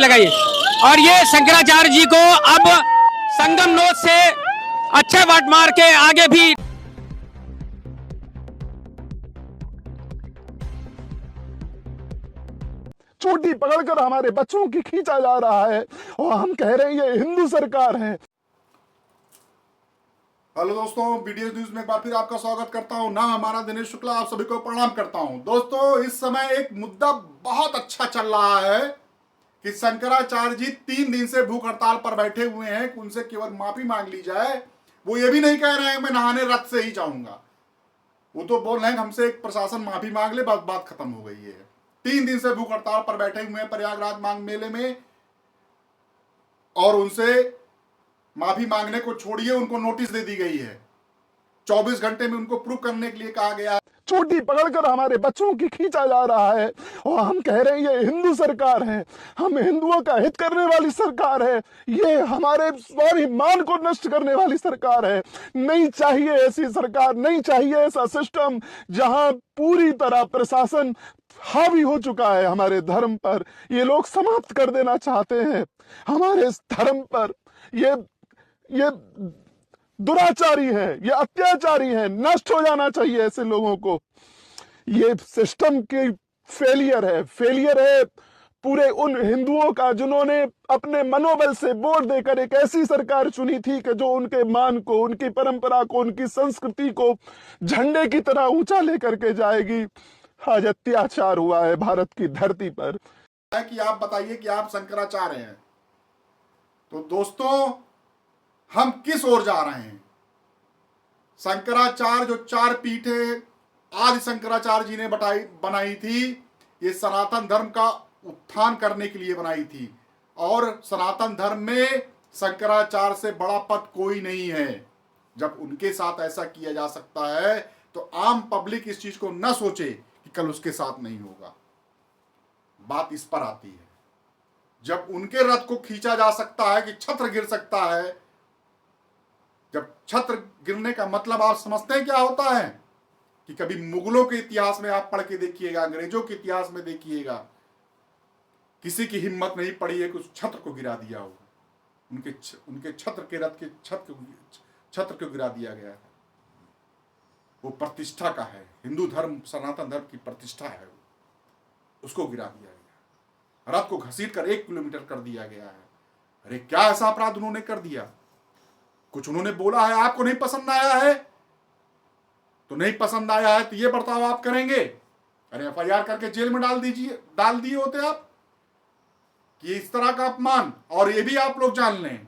लगाइए। और ये शंकराचार्य जी को अब संगम नोद से अच्छे वाट मार के आगे भी चोटी पकड़कर हमारे बच्चों की खींचा जा रहा है और हम कह रहे हैं ये हिंदू सरकार है। हेलो दोस्तों, बीडीएस न्यूज में एक बार फिर आपका स्वागत करता हूं। नाम हमारा दिनेश शुक्ला, आप सभी को प्रणाम करता हूं। दोस्तों, इस समय एक मुद्दा बहुत अच्छा चल रहा है कि शंकराचार्य जी 3 दिन से भूख हड़ताल पर बैठे हुए हैं, उनसे केवल माफी मांग ली जाए। वो ये भी नहीं कह रहे हैं मैं नहाने रथ से ही जाऊंगा, वो तो बोल रहे हैं हमसे एक प्रशासन माफी मांग ले, बस बात खत्म हो गई है। 3 दिन से भूख हड़ताल पर बैठे हुए हैं प्रयागराज मांग मेले में, और उनसे माफी मांगने को छोड़िए, उनको नोटिस दे दी गई है। 24 घंटे में उनको प्रूव करने के लिए कहा गया है। चोटी पकड़कर हमारे बच्चों की खींचा जा रहा है और हम कह रहे हैं ये हिंदू सरकार है, हम हिंदुओं का हित करने वाली सरकार है, ये हमारे स्वाभिमान को नष्ट करने वाली सरकार है। नहीं चाहिए ऐसी सरकार, नहीं चाहिए ऐसा सिस्टम जहां पूरी तरह प्रशासन हावी हो चुका है हमारे धर्म पर। ये लोग समाप्त कर देना चाहते हैं हमारे इस धर्म पर। ये दुराचारी है, ये अत्याचारी है, नष्ट हो जाना चाहिए ऐसे लोगों को। ये सिस्टम की फेलियर है पूरे उन हिंदुओं का जिन्होंने अपने मनोबल से वोट देकर एक ऐसी सरकार चुनी थी कि जो उनके मान को, उनकी परंपरा को, उनकी संस्कृति को झंडे की तरह ऊंचा लेकर के जाएगी। आज अत्याचार हुआ है भारत की धरती पर। कि आप बताइए कि आप शंकराचार्य हैं, तो दोस्तों हम किस ओर जा रहे हैं? शंकराचार्य जो 4 पीठें आदि शंकराचार्य जी ने बनाई थी, ये सनातन धर्म का उत्थान करने के लिए बनाई थी, और सनातन धर्म में शंकराचार्य से बड़ा पद कोई नहीं है। जब उनके साथ ऐसा किया जा सकता है तो आम पब्लिक इस चीज को न सोचे कि कल उसके साथ नहीं होगा। बात इस पर आती है, जब उनके रथ को खींचा जा सकता है कि छत्र गिर सकता है। जब छत्र गिरने का मतलब आप समझते हैं क्या होता है? कि कभी मुगलों के इतिहास में आप पढ़ के देखिएगा, अंग्रेजों के इतिहास में देखिएगा, किसी की हिम्मत नहीं पड़ी है कि उस छत्र को गिरा दिया हो। उनके छत्र के रथ के छत्र को गिरा दिया गया है। वो प्रतिष्ठा का है, हिंदू धर्म सनातन धर्म की प्रतिष्ठा है, उसको गिरा दिया गया। रथ को घसीट कर 1 किलोमीटर कर दिया गया है। अरे क्या ऐसा अपराध उन्होंने कर दिया? कुछ उन्होंने बोला है, आपको नहीं पसंद आया है तो नहीं पसंद आया है, तो ये बर्ताव आप करेंगे? अरे एफआईआर करके जेल में डाल दिए होते आप कि इस तरह का अपमान। और ये भी आप लोग जान लें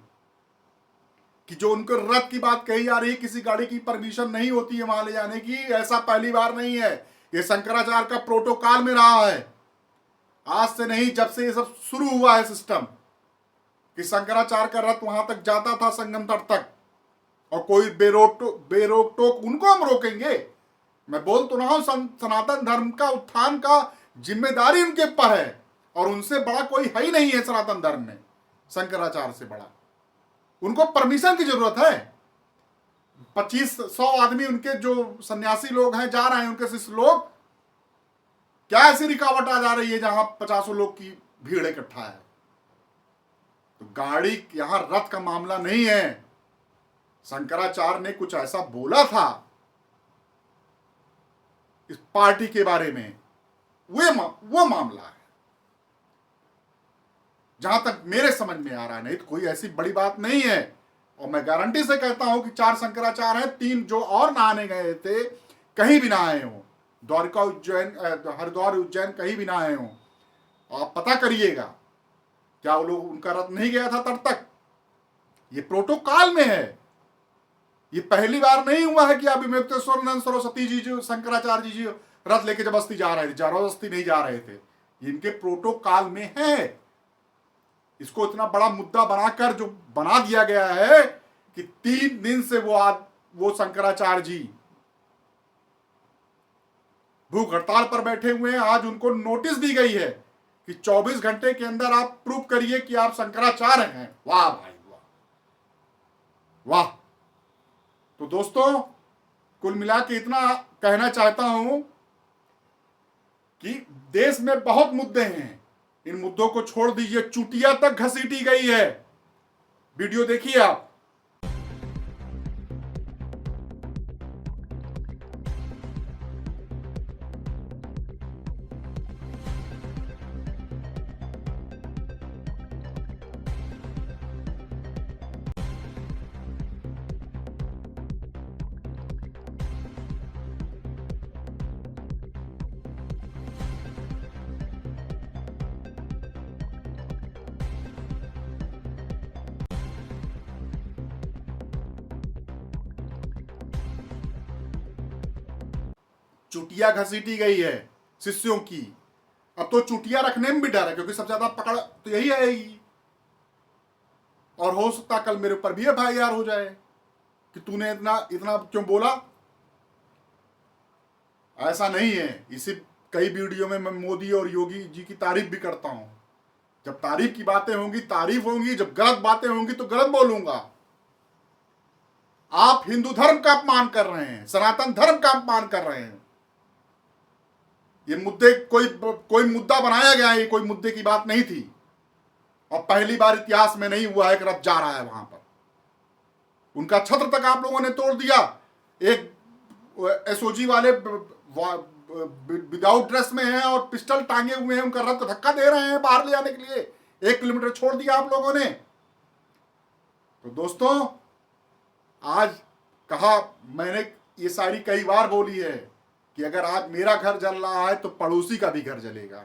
कि जो उनको रथ की बात कही जा रही है, किसी गाड़ी की परमिशन नहीं होती है वहां ले जाने की। ऐसा पहली बार नहीं है, ये शंकराचार्य का प्रोटोकॉल में रहा है। आज से नहीं, जब से ये सब शुरू हुआ है सिस्टम, कि शंकराचार्य का रथ वहां तक जाता था, संगम तट तक, और कोई बेरोक टोक उनको हम रोकेंगे? मैं बोल तो रहा हूं, सनातन धर्म का उत्थान का जिम्मेदारी उनके ऊपर है, और उनसे बड़ा कोई है ही नहीं है सनातन धर्म में, शंकराचार्य से बड़ा। उनको परमिशन की जरूरत है। 2500 आदमी उनके जो सन्यासी लोग हैं जा रहे हैं, उनके शिष्य लोग, क्या ऐसी रिकावट आ जा रही है जहां 50 लोग की भीड़ इकट्ठा है? तो गाड़ी, यहां रथ का मामला नहीं है। शंकराचार्य ने कुछ ऐसा बोला था इस पार्टी के बारे में, वो मामला है जहां तक मेरे समझ में आ रहा है। नहीं तो कोई ऐसी बड़ी बात नहीं है। और मैं गारंटी से कहता हूं कि 4 शंकराचार्य हैं, 3 जो और नहाने गए थे कहीं भी नहाए हो, द्वारका उज्जैन, हरिद्वार उज्जैन कहीं भी नहाए हो, आप पता करिएगा क्या वो लोग, उनका रथ नहीं गया था तट तक। ये प्रोटोकॉल में है। ये पहली बार नहीं हुआ है कि अभी विमुक्तेश्वरानंद सरस्वती जी जो शंकराचार्य जी रथ लेके जबरदस्ती जा रहे थे, जबरदस्ती नहीं जा रहे थे, ये इनके प्रोटोकॉल में है। इसको इतना बड़ा मुद्दा बनाकर जो बना दिया गया है कि 3 दिन से वो शंकराचार्य जी भूख हड़ताल पर बैठे हुए हैं। आज उनको नोटिस दी गई है कि 24 घंटे के अंदर आप प्रूव करिए कि आप शंकराचार्य हैं। वाह भाई वाह, वाह। तो दोस्तों, कुल मिला के इतना कहना चाहता हूं कि देश में बहुत मुद्दे हैं, इन मुद्दों को छोड़ दीजिए, चुटिया तक घसीटी गई है। वीडियो देखिए आप। चुटिया घसीटी गई है शिष्यों की। अब तो चुटिया रखने में भी डर है, क्योंकि सबसे ज्यादा पकड़ तो यही आएगी। और हो सकता कल मेरे ऊपर भी FIR हो जाए कि तूने इतना इतना क्यों बोला। ऐसा नहीं है। इसी कई वीडियो में मैं मोदी और योगी जी की तारीफ भी करता हूं। जब तारीफ की बातें होंगी तारीफ होंगी, जब गलत बातें होंगी तो गलत बोलूंगा। आप हिंदू धर्म का अपमान कर रहे हैं, सनातन धर्म का अपमान कर रहे हैं। ये मुद्दे कोई मुद्दा बनाया गया है, ये कोई मुद्दे की बात नहीं थी। और पहली बार इतिहास में नहीं हुआ है कि रथ जा रहा है वहां पर। उनका छत्र तक आप लोगों ने तोड़ दिया। एक SOG वाले विदाउट ड्रेस में हैं और पिस्टल टांगे हुए हैं, उनका रथ को धक्का दे रहे हैं बाहर ले जाने के लिए। 1 किलोमीटर छोड़ दिया आप लोगों ने। तो दोस्तों, आज कहा मैंने, ये सारी कई बार बोली है कि अगर आज मेरा घर जल रहा है तो पड़ोसी का भी घर जलेगा।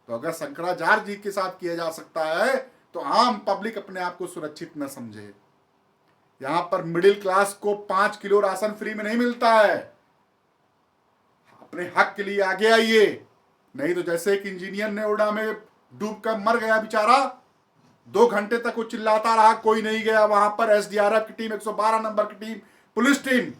तो अगर शंकराचार्य जी के साथ किया जा सकता है तो आम पब्लिक अपने आप को सुरक्षित न समझे। यहां पर मिडिल क्लास को 5 किलो राशन फ्री में नहीं मिलता है। अपने हक के लिए आगे आइए, नहीं तो जैसे एक इंजीनियर ने ओडा में डूब कर मर गया बेचारा, 2 घंटे तक वो चिल्लाता रहा, कोई नहीं गया वहां पर। SDRF की टीम, 112 नंबर की टीम, पुलिस टीम,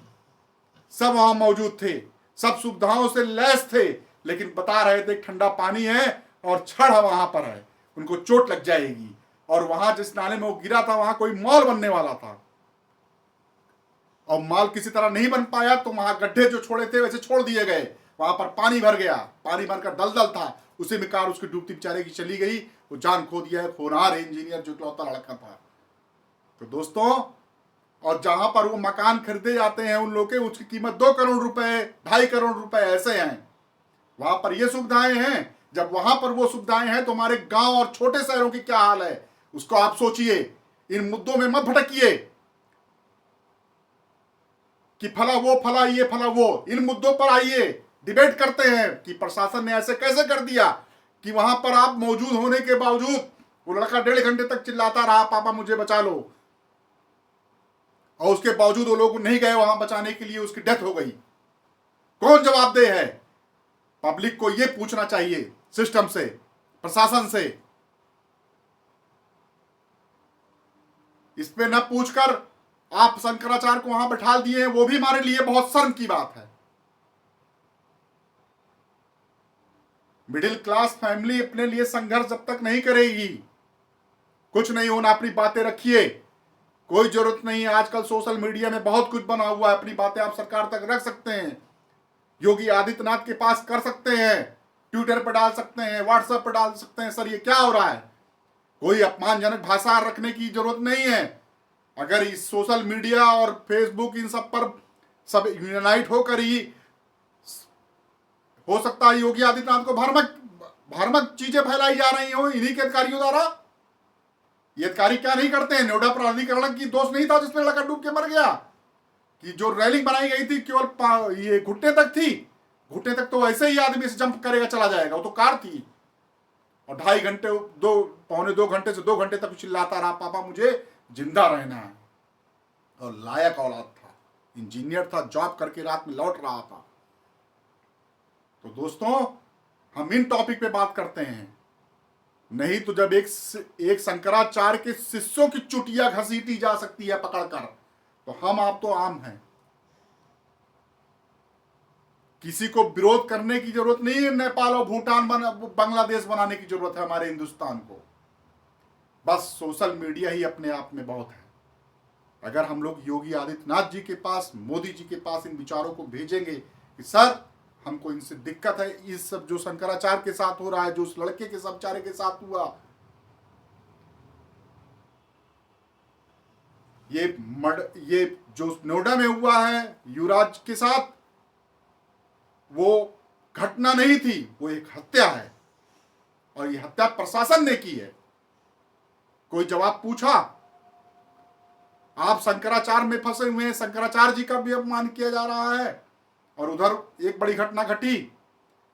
सब वहां मौजूद थे, सब सुविधाओं से लैस थे, लेकिन बता रहे थे ठंडा पानी है और छड़ वहां पर है, उनको चोट लग जाएगी। और वहां जिस नाले में वो गिरा था वहां कोई मॉल बनने वाला था और मॉल किसी तरह नहीं बन पाया, तो वहां गड्ढे जो छोड़े थे वैसे छोड़ दिए गए। वहां पर पानी भर गया, पानी भरकर दलदल था, उसी में कार उसकी डूबती बेचारे की चली गई। वो जान खो दिया है, होनहार इंजीनियर जो इकलौता लड़का था। तो दोस्तों, और जहां पर वो मकान खरीदे जाते हैं उन लोगों के, उसकी कीमत 2 करोड़ रुपए, 2.5 करोड़ रुपए ऐसे हैं। वहां पर ये सुविधाएं हैं। जब वहां पर वो सुविधाएं हैं तो हमारे गांव और छोटे शहरों की क्या हाल है, उसको आप सोचिए। इन मुद्दों में मत भटकिए कि फला वो, फला ये, फला वो। इन मुद्दों पर आइए, डिबेट करते हैं कि प्रशासन ने ऐसे कैसे कर दिया कि वहां पर आप मौजूद होने के बावजूद वो लड़का 1.5 घंटे तक चिल्लाता रहा, पापा मुझे बचा लो, और उसके बावजूद वो लोग नहीं गए वहां बचाने के लिए, उसकी डेथ हो गई। कौन जवाबदेह है? पब्लिक को यह पूछना चाहिए, सिस्टम से, प्रशासन से। इस पे न पूछकर आप शंकराचार्य को वहां बैठा दिए हैं, वो भी हमारे लिए बहुत शर्म की बात है। मिडिल क्लास फैमिली अपने लिए संघर्ष जब तक नहीं करेगी, कुछ नहीं होना। अपनी बातें रखिए, कोई जरूरत नहीं है। आजकल सोशल मीडिया में बहुत कुछ बना हुआ है, अपनी बातें आप सरकार तक रख सकते हैं, योगी आदित्यनाथ के पास कर सकते हैं, ट्विटर पर डाल सकते हैं, व्हाट्सएप पर डाल सकते हैं। सर ये क्या हो रहा है? कोई अपमानजनक भाषा रखने की जरूरत नहीं है। अगर इस सोशल मीडिया और फेसबुक इन सब पर सब यूनाइट होकर ही हो सकता है योगी आदित्यनाथ को भ्रामक चीजें फैलाई जा रही हो इन्हीं के अधिकारियों द्वारा। ये अधिकारी क्या नहीं करते हैं? नोएडा प्राधिकरण की दोष नहीं था जिसमें लड़का डूब के मर गया, कि जो रैलिंग बनाई गई थी केवल ये घुटने तक थी। घुटने तक तो ऐसे ही आदमी से जंप करेगा चला जाएगा, वो तो कार थी। और 2.5 घंटे, 2 घंटे से 2 घंटे तक चिल्लाता रहा, पापा मुझे जिंदा रहना है। और लायक औलाद था, इंजीनियर था, जॉब करके रात में लौट रहा था। तो दोस्तों, हम इन टॉपिक पे बात करते हैं, नहीं तो जब एक शंकराचार्य के शिष्यों की चुटिया घसीटी जा सकती है पकड़कर, तो हम आप तो आम हैं। किसी को विरोध करने की जरूरत नहीं है। नेपाल और भूटान बांग्लादेश बनाने की जरूरत है हमारे हिंदुस्तान को। बस सोशल मीडिया ही अपने आप में बहुत है। अगर हम लोग योगी आदित्यनाथ जी के पास, मोदी जी के पास इन विचारों को भेजेंगे कि सर हमको इनसे दिक्कत है। इस सब जो शंकराचार्य के साथ हो रहा है, जो उस लड़के के सब चारे के साथ हुआ, ये जो नोएडा में हुआ है युवराज के साथ, वो घटना नहीं थी, वो एक हत्या है। और ये हत्या प्रशासन ने की है। कोई जवाब पूछा? आप शंकराचार्य में फंसे हुए हैं, शंकराचार्य जी का भी अपमान किया जा रहा है। और उधर एक बड़ी घटना घटी।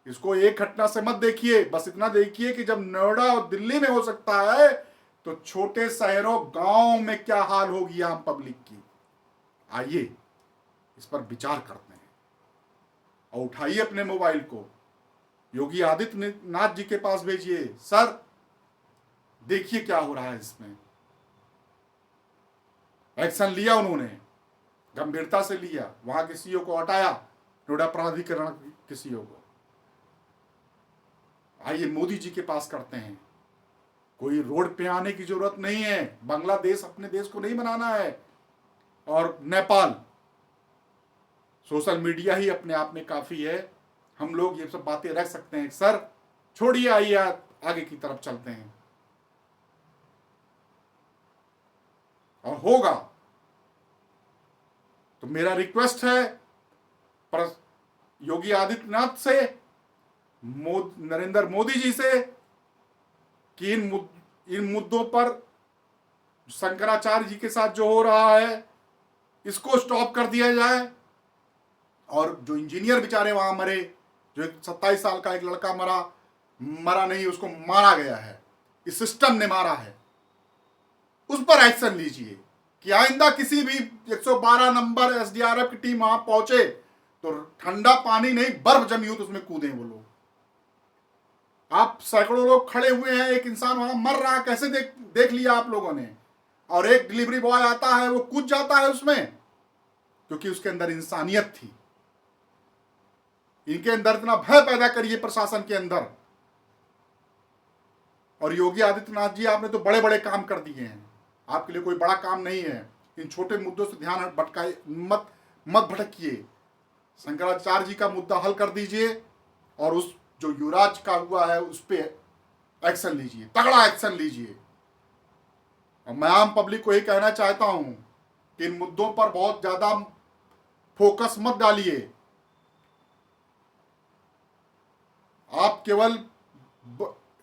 इसको एक घटना से मत देखिए, बस इतना देखिए कि जब नोएडा और दिल्ली में हो सकता है तो छोटे शहरों गांव में क्या हाल होगी आम पब्लिक की। आइए इस पर विचार करते हैं और उठाइए अपने मोबाइल को, योगी आदित्यनाथ जी के पास भेजिए, सर देखिए क्या हो रहा है इसमें। एक्शन लिया उन्होंने, गंभीरता से लिया, वहां के सीईओ को हटाया, नोएडा प्राधिकरण के सीईओ को। आइए मोदी जी के पास करते हैं। कोई रोड पे आने की जरूरत नहीं है, बांग्लादेश अपने देश को नहीं बनाना है, और नेपाल, सोशल मीडिया ही अपने आप में काफी है। हम लोग ये सब बातें रख सकते हैं। सर छोड़िए, आइए आगे की तरफ चलते हैं। और होगा तो मेरा रिक्वेस्ट है पर योगी आदित्यनाथ से, नरेंद्र मोदी जी से, कि इन मुद्दों पर शंकराचार्य जी के साथ जो हो रहा है इसको स्टॉप कर दिया जाए। और जो इंजीनियर बेचारे वहां मरे, जो 27 साल का एक लड़का मरा नहीं, उसको मारा गया है, इस सिस्टम ने मारा है, उस पर एक्शन लीजिए कि आइंदा किसी भी 112 नंबर एसडीआरएफ की टीम वहां पहुंचे तो ठंडा पानी नहीं, बर्फ जमी हो तो उसमें कूदें वो लोग। आप सैकड़ों लोग खड़े हुए हैं, एक इंसान वहां मर रहा है, कैसे देख लिया आप लोगों ने। और एक डिलीवरी बॉय आता है, वो कूद जाता है उसमें, क्योंकि उसके अंदर इंसानियत थी। इनके अंदर इतना भय पैदा करिए प्रशासन के अंदर। और योगी आदित्यनाथ जी, आपने तो बड़े बड़े काम कर दिए हैं, आपके लिए कोई बड़ा काम नहीं है। इन छोटे मुद्दों से ध्यान भटकाए मत भटकिए। शंकराचार्य जी का मुद्दा हल कर दीजिए और उस जो युवराज का हुआ है उस पे एक्शन लीजिए, तगड़ा एक्शन लीजिए। और मैं आम पब्लिक को यही कहना चाहता हूं कि इन मुद्दों पर बहुत ज्यादा फोकस मत डालिए। आप केवल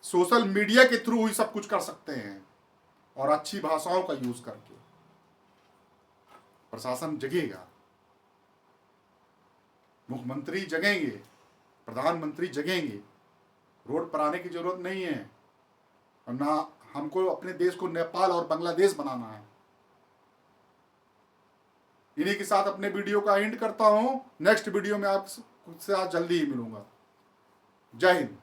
सोशल मीडिया के थ्रू ही सब कुछ कर सकते हैं, और अच्छी भाषाओं का यूज करके। प्रशासन जगेगा, मुख्यमंत्री जगेंगे, प्रधानमंत्री जगेंगे। रोड पर आने की जरूरत नहीं है, और ना हमको अपने देश को नेपाल और बांग्लादेश बनाना है। इन्हीं के साथ अपने वीडियो का एंड करता हूं। नेक्स्ट वीडियो में आपसे आज जल्दी ही मिलूंगा। जय हिंद।